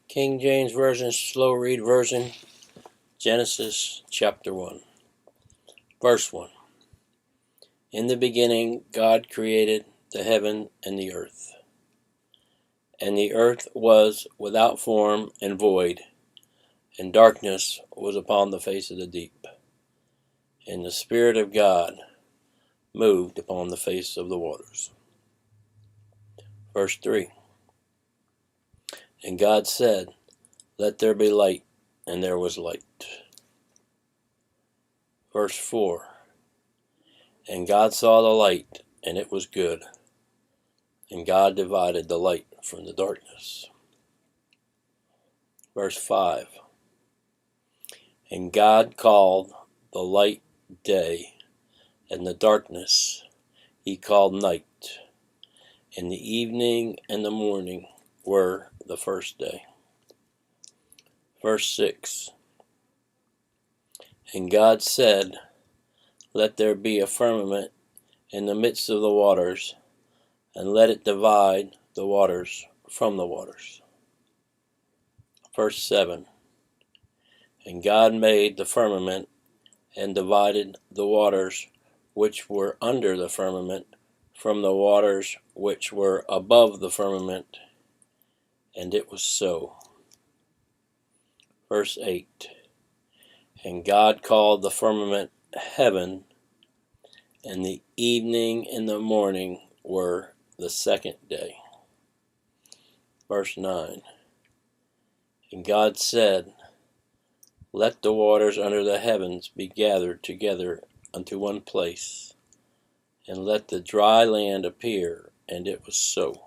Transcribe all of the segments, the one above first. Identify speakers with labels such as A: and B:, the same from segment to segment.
A: King James Version, slow read version, Genesis chapter 1, verse 1. In the beginning God created the heaven and the earth. And the earth was without form and void, and darkness was upon the face of the deep. And the Spirit of God moved upon the face of the waters. Verse 3. And God said, "Let there be light," and there was light. Verse 4. And God saw the light, and it was good. And God divided the light from the darkness. Verse 5. And God called the light day, and the darkness he called night. And the evening and the morning were the first day. Verse 6. And God said, "Let there be a firmament in the midst of the waters, and let it divide the waters from the waters." Verse 7. And God made the firmament, and divided the waters which were under the firmament from the waters which were above the firmament, and it was so. Verse 8. And God called the firmament heaven, and the evening and the morning were the second day. Verse 9. And God said, "Let the waters under the heavens be gathered together unto one place, and let the dry land appear," and it was so.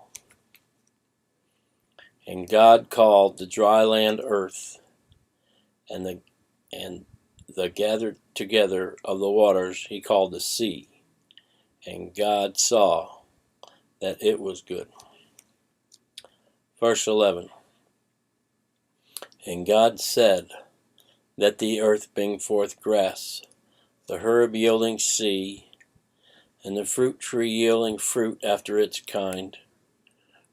A: And God called the dry land earth, and the gathered together of the waters he called the sea. And God saw that it was good. Verse 11. And God said, "Let the earth bring forth grass, the herb yielding seed, and the fruit tree yielding fruit after its kind,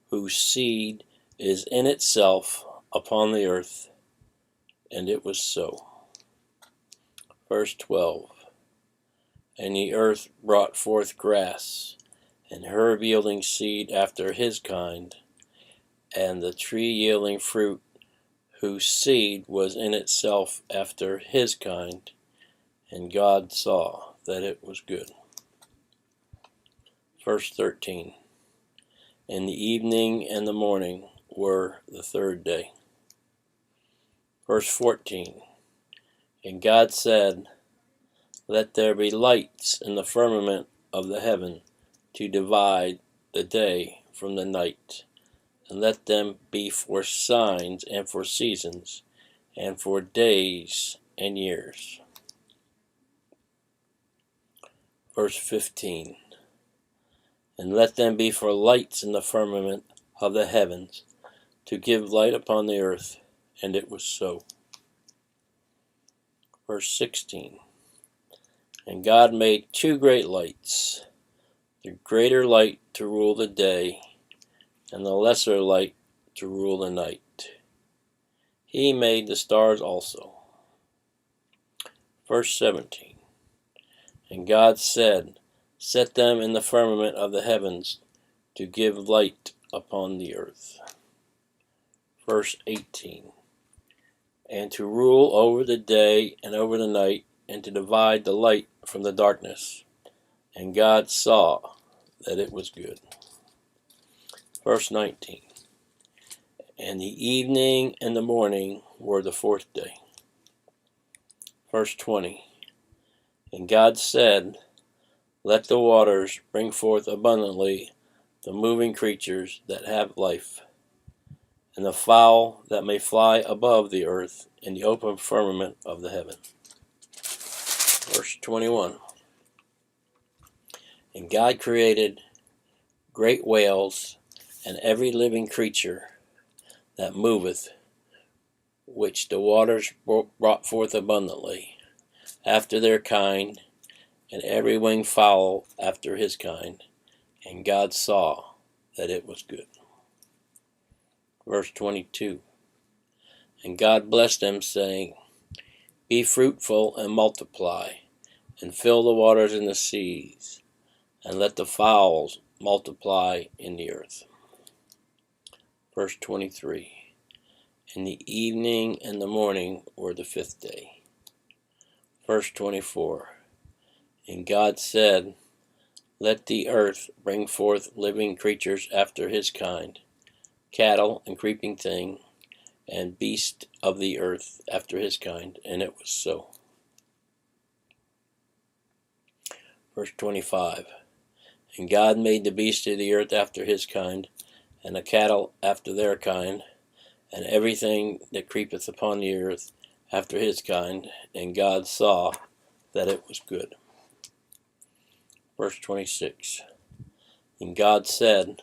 A: whose seed is in itself upon the earth." And it was so. Verse 12. And the earth brought forth grass, and herb yielding seed after his kind, and the tree yielding fruit, whose seed was in itself after his kind. And God saw that it was good. Verse 13. And the evening and the morning were the third day. Verse 14. And God said, "Let there be lights in the firmament of the heaven to divide the day from the night, and let them be for signs and for seasons, and for days and years." Verse 15. And let them be for lights in the firmament of the heavens, to give light upon the earth, and it was so. Verse 16. And God made two great lights, the greater light to rule the day, and the lesser light to rule the night. He made the stars also. Verse 17. And God said, "Set them in the firmament of the heavens to give light upon the earth." Verse 18. And to rule over the day and over the night, and to divide the light from the darkness. And God saw that it was good. Verse 19. And the evening and the morning were the fourth day. Verse 20. And God said, "Let the waters bring forth abundantly the moving creatures that have life, and the fowl that may fly above the earth in the open firmament of the heaven." Verse 21. And God created great whales, and every living creature that moveth, which the waters brought forth abundantly, after their kind, and every winged fowl after his kind. And God saw that it was good. Verse 22. And God blessed them, saying, Be fruitful and multiply, and fill the waters in the seas, and let the fowls multiply in the earth. Verse 23. And the evening and the morning were the 5th day. Verse 24. And God said, Let the earth bring forth living creatures after his kind, cattle and creeping thing, and beast of the earth after his kind. And it was so. Verse 25. And God made the beasts of the earth after his kind, and the cattle after their kind, and everything that creepeth upon the earth after his kind. And God saw that it was good. Verse 26. And God said,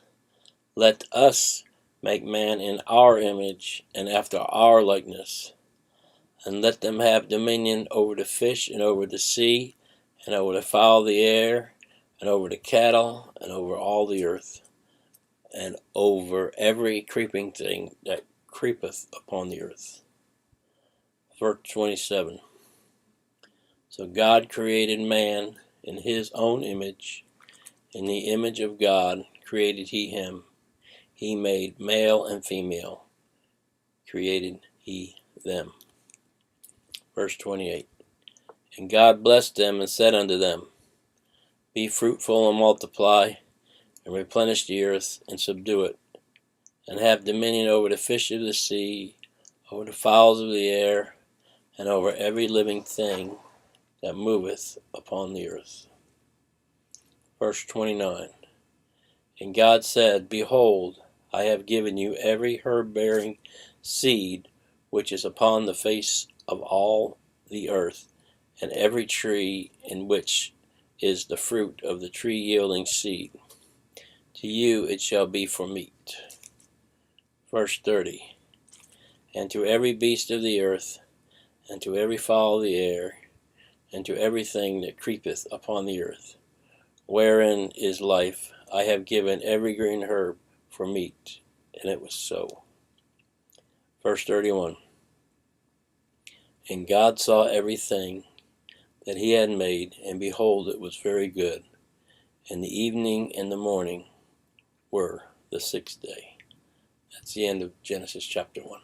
A: Let us make man in our image and after our likeness, and let them have dominion over the fish and over the sea, and over the fowl of the air, and over the cattle, and over all the earth, and over every creeping thing that creepeth upon the earth. Verse 27. So God created man in his own image. In the image of God created he him. He made male and female. Created he them. Verse 28. And God blessed them and said unto them, Be fruitful and multiply, and replenish the earth, and subdue it, and have dominion over the fish of the sea, over the fowls of the air, and over every living thing that moveth upon the earth. Verse 29. And God said, Behold, I have given you every herb-bearing seed which is upon the face of all the earth, and every tree in which is the fruit of the tree yielding seed. To you it shall be for meat. Verse 30. And to every beast of the earth, and to every fowl of the air, and to everything that creepeth upon the earth, wherein is life, I have given every green herb for meat. And it was so. Verse 31. And God saw everything that he had made, and behold, it was very good. And the evening and the morning were the 6th day. That's the end of Genesis chapter 1.